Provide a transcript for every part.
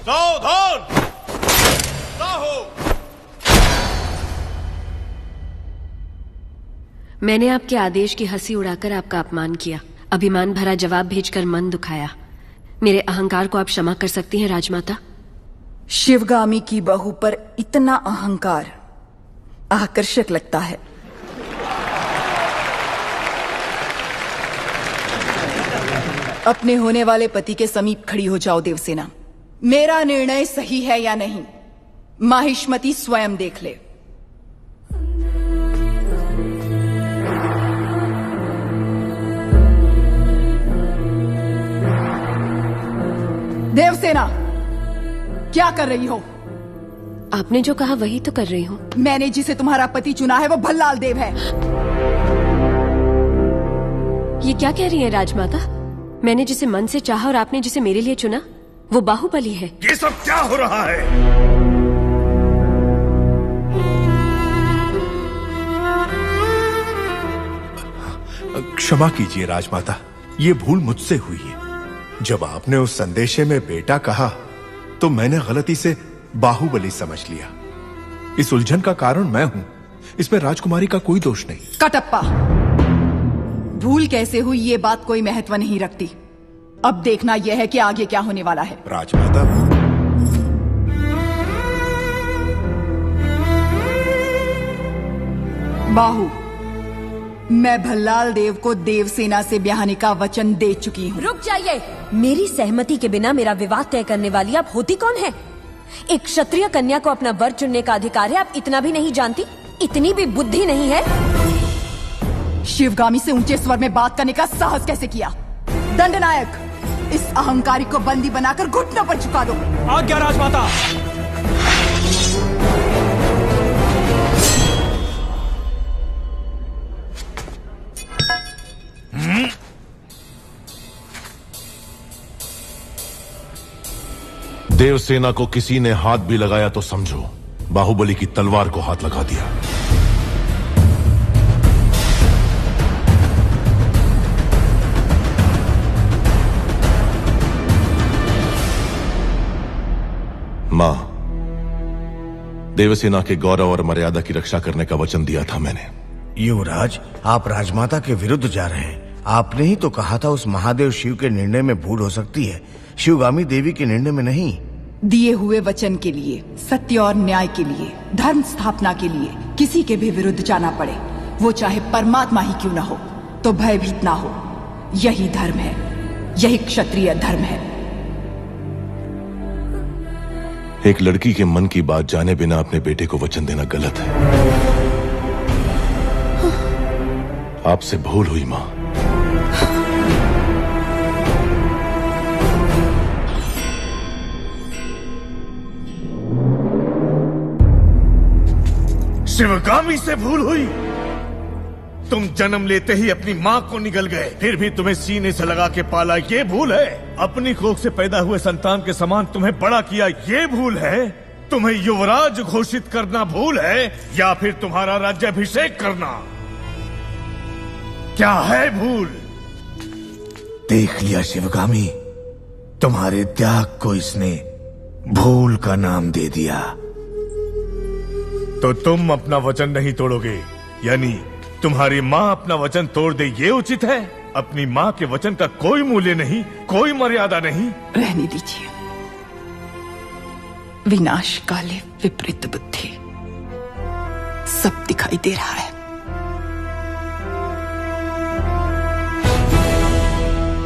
सावधान! साहो! मैंने आपके आदेश की हंसी उड़ाकर आपका अपमान किया, अभिमान भरा जवाब भेजकर मन दुखाया। मेरे अहंकार को आप क्षमा कर सकती हैं राजमाता? शिवगामी की बहू पर इतना अहंकार आकर्षक लगता है। अपने होने वाले पति के समीप खड़ी हो जाओ देवसेना। मेरा निर्णय सही है या नहीं, माहिष्मती स्वयं देख ले। देवसेना, क्या कर रही हो? आपने जो कहा वही तो कर रही हूँ। मैंने जिसे तुम्हारा पति चुना है वो भल्लाल देव है। ये क्या कह रही है राजमाता? मैंने जिसे मन से चाहा और आपने जिसे मेरे लिए चुना वो बाहुबली है। ये सब क्या हो रहा है? क्षमा कीजिए राजमाता, ये भूल मुझसे हुई है। जब आपने उस संदेशे में बेटा कहा तो मैंने गलती से बाहुबली समझ लिया। इस उलझन का कारण मैं हूं, इसमें राजकुमारी का कोई दोष नहीं। कटप्पा, भूल कैसे हुई ये बात कोई महत्व नहीं रखती। अब देखना यह है कि आगे क्या होने वाला है। राजमाता, बाहु, मैं भल्लाल देव को देवसेना से ब्याहने का वचन दे चुकी हूँ। रुक जाइए। मेरी सहमति के बिना मेरा विवाह तय करने वाली आप होती कौन है? एक क्षत्रिय कन्या को अपना वर चुनने का अधिकार है, आप इतना भी नहीं जानती? इतनी भी बुद्धि नहीं है? शिवगामी से ऊंचे स्वर में बात करने का साहस कैसे किया? दंडनायक, इस अहंकारी को बंदी बनाकर घुटनों पर झुका दो। आज्ञा राजमाता। देवसेना को किसी ने हाथ भी लगाया तो समझो बाहुबली की तलवार को हाथ लगा दिया। मां, देवसेना के गौरव और मर्यादा की रक्षा करने का वचन दिया था मैंने। युवराज, आप राजमाता के विरुद्ध जा रहे हैं। आपने ही तो कहा था उस महादेव शिव के निर्णय में भूल हो सकती है, शिवगामी देवी के निर्णय में नहीं। दिए हुए वचन के लिए, सत्य और न्याय के लिए, धर्म स्थापना के लिए किसी के भी विरुद्ध जाना पड़े, वो चाहे परमात्मा ही क्यों ना हो, तो भयभीत ना हो। यही धर्म है, यही क्षत्रिय धर्म है। एक लड़की के मन की बात जाने बिना अपने बेटे को वचन देना गलत है। आपसे भूल हुई मां। शिवगामी से भूल हुई? तुम जन्म लेते ही अपनी माँ को निगल गए, फिर भी तुम्हें सीने से लगा के पाला, ये भूल है? अपनी कोख से पैदा हुए संतान के समान तुम्हें बड़ा किया, ये भूल है? तुम्हें युवराज घोषित करना भूल है, या फिर तुम्हारा राज्याभिषेक करना? क्या है भूल? देख लिया शिवगामी, तुम्हारे त्याग को इसने भूल का नाम दे दिया। तो तुम अपना वचन नहीं तोड़ोगे, यानी तुम्हारी माँ अपना वचन तोड़ दे, ये उचित है? अपनी माँ के वचन का कोई मूल्य नहीं, कोई मर्यादा नहीं। रहने दीजिए। विनाश काले विपरीत बुद्धि, सब दिखाई दे रहा है।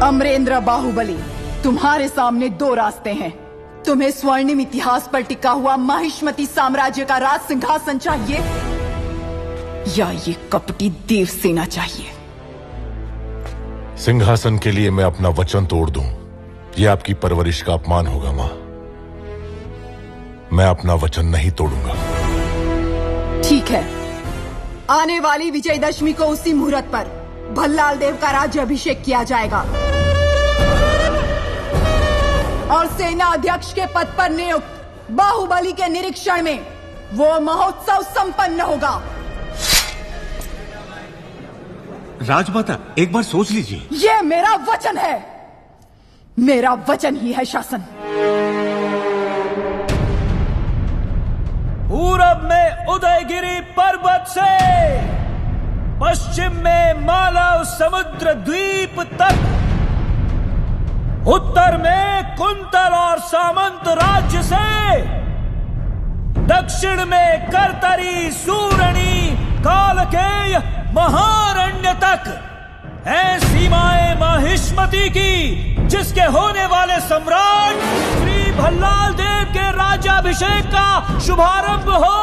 अमरेंद्र बाहुबली, तुम्हारे सामने दो रास्ते हैं। तुम्हें स्वर्णिम इतिहास पर टिका हुआ माहिष्मती साम्राज्य का राज सिंहासन चाहिए, या ये कपटी देवसेना चाहिए? सिंहासन के लिए मैं अपना वचन तोड़ दूं, यह आपकी परवरिश का अपमान होगा मां। मैं अपना वचन नहीं तोड़ूंगा। ठीक है, आने वाली विजयदशमी को उसी मुहूर्त पर भल्लाल देव का राज्याभिषेक किया जाएगा और सेना अध्यक्ष के पद पर नियुक्त बाहुबली के निरीक्षण में वो महोत्सव संपन्न होगा। राजमाता, एक बार सोच लीजिए। ये मेरा वचन है, मेरा वचन ही है शासन। पूरब में उदयगिरी पर्वत से पश्चिम में मालव समुद्र द्वीप तक, उत्तर में कुंतल और सामंत राज्य से, दक्षिण में करतरी, सूरणी, कालकेय, महारण्य तक है सीमाएं माहिष्मती की, जिसके होने वाले सम्राट श्री भल्लाल देव के राज्याभिषेक का शुभारंभ हो।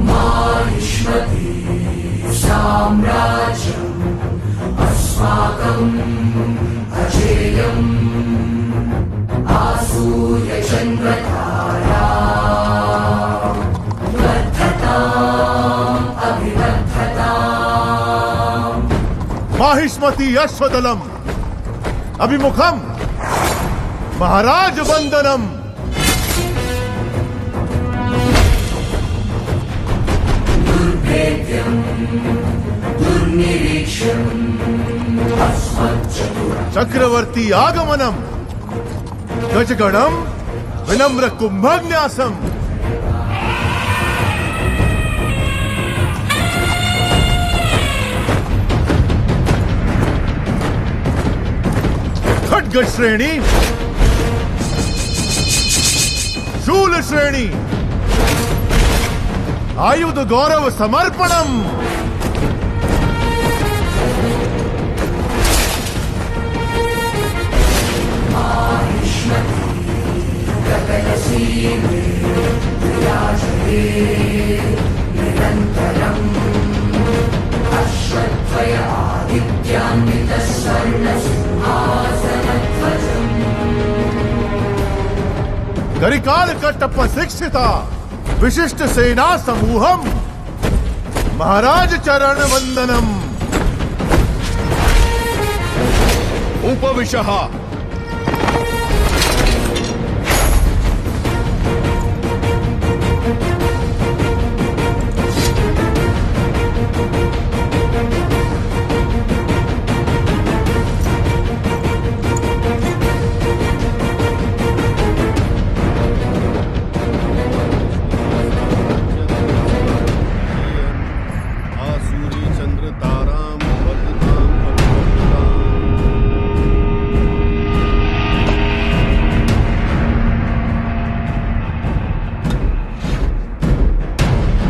माहिष्मती साम्राज्यम् अस्माकम् अजेयम् आसूर्य चन्द्रतारा वर्धताम् अभिवर्धताम्। माहिष्मती अश्वदलम् अभिमुखम महाराज वंदनम। दुर्भेद्यम् दुर्निरीक्ष्यम् अस्मच्चतुरम्। चक्रवर्ती आगमनम गजगणम विनम्र कुंभन्यासम। खड्ग श्रेणी, शूल श्रेणी, आयुध गौरव समर्पणम। निरन्तरम् अश्वत्थय आदित्यान्वितः स्वर्णसिंहासनध्वजम्। गरिकाल कट्टप्प शिक्षिता विशिष्ट सेना समूहम महाराज चरण वंदनम। उपविशः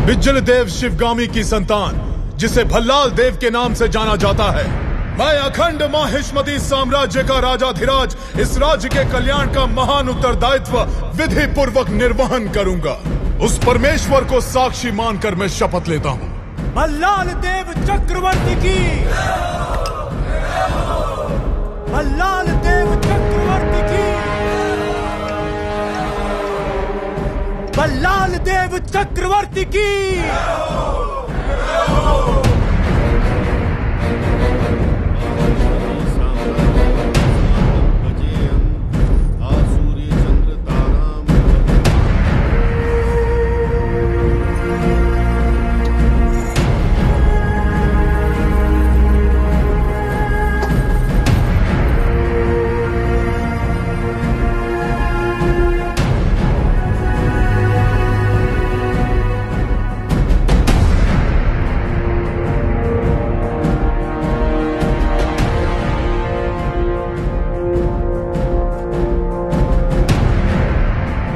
बिज्जल देव शिवगामी की संतान, जिसे भल्लाल देव के नाम से जाना जाता है, मैं अखंड माहिष्मती साम्राज्य का राजाधिराज इस राज्य के कल्याण का महान उत्तरदायित्व विधि पूर्वक निर्वहन करूंगा। उस परमेश्वर को साक्षी मानकर मैं शपथ लेता हूँ। भल्लाल देव चक्रवर्ती की, भल्लाल देव चक्रवर्ती की, भल्लाल देव चक्रवर्ती की।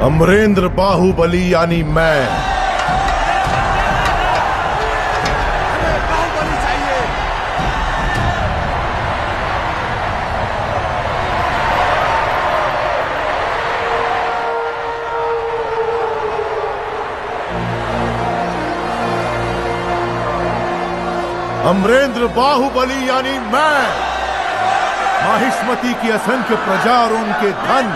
अमरेंद्र बाहुबली यानी मैं अमरेंद्र बाहुबली यानी मैं माहिष्मती की असंख्य प्रजा और उनके धन,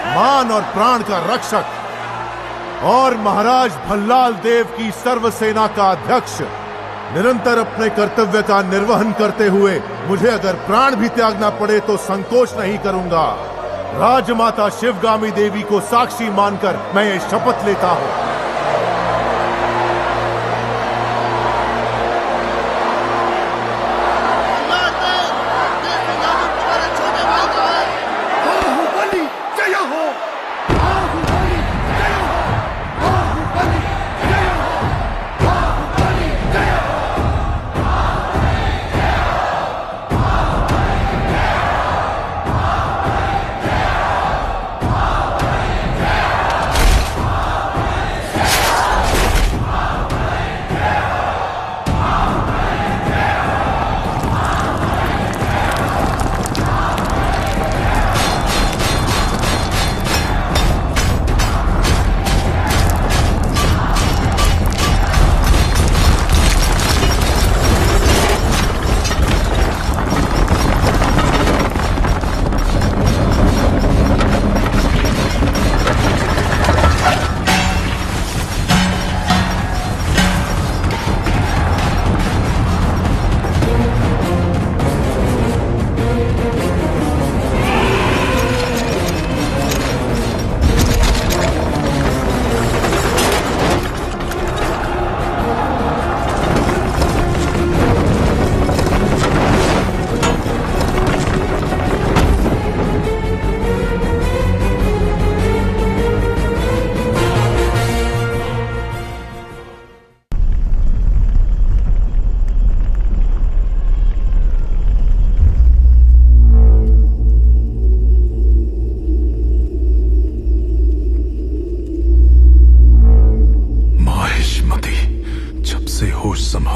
मान और प्राण का रक्षक और महाराज भल्लाल देव की सर्व सेना का अध्यक्ष, निरंतर अपने कर्तव्य का निर्वहन करते हुए मुझे अगर प्राण भी त्यागना पड़े तो संकोच नहीं करूंगा। राजमाता शिवगामी देवी को साक्षी मानकर मैं ये शपथ लेता हूं।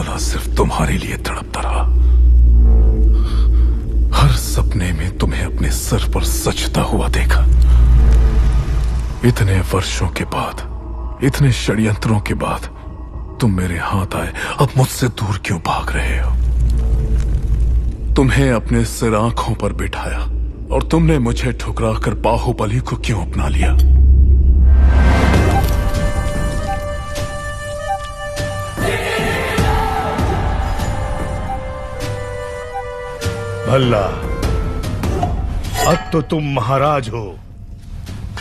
भाला सिर्फ तुम्हारे लिए तड़पता रहा। हर सपने में तुम्हें अपने सर पर सजता हुआ देखा। इतने वर्षों के बाद, इतने षड्यंत्रों के बाद तुम मेरे हाथ आए, अब मुझसे दूर क्यों भाग रहे हो? तुम्हें अपने सिर आंखों पर बिठाया और तुमने मुझे ठुकराकर बाहुबली को क्यों अपना लिया? भल्ला, अब तो तुम महाराज हो।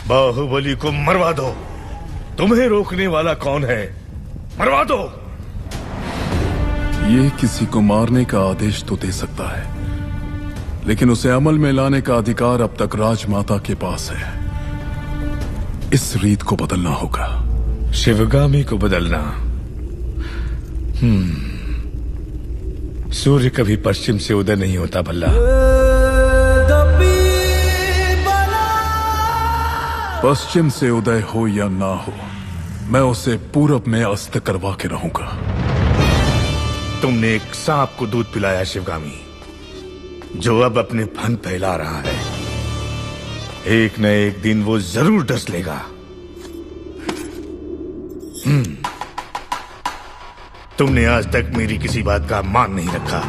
बाहुबली को मरवा दो। तुम्हें रोकने वाला कौन है? मरवा दो। ये किसी को मारने का आदेश तो दे सकता है, लेकिन उसे अमल में लाने का अधिकार अब तक राजमाता के पास है। इस रीत को बदलना होगा। शिवगामी को बदलना? सूर्य कभी पश्चिम से उदय नहीं होता भल्ला। पश्चिम से उदय हो या ना हो, मैं उसे पूरब में अस्त करवा के रहूंगा। तुमने एक सांप को दूध पिलाया शिवगामी, जो अब अपने फन फैला रहा है। एक न एक दिन वो जरूर डस लेगा। तुमने आज तक मेरी किसी बात का मान नहीं रखा।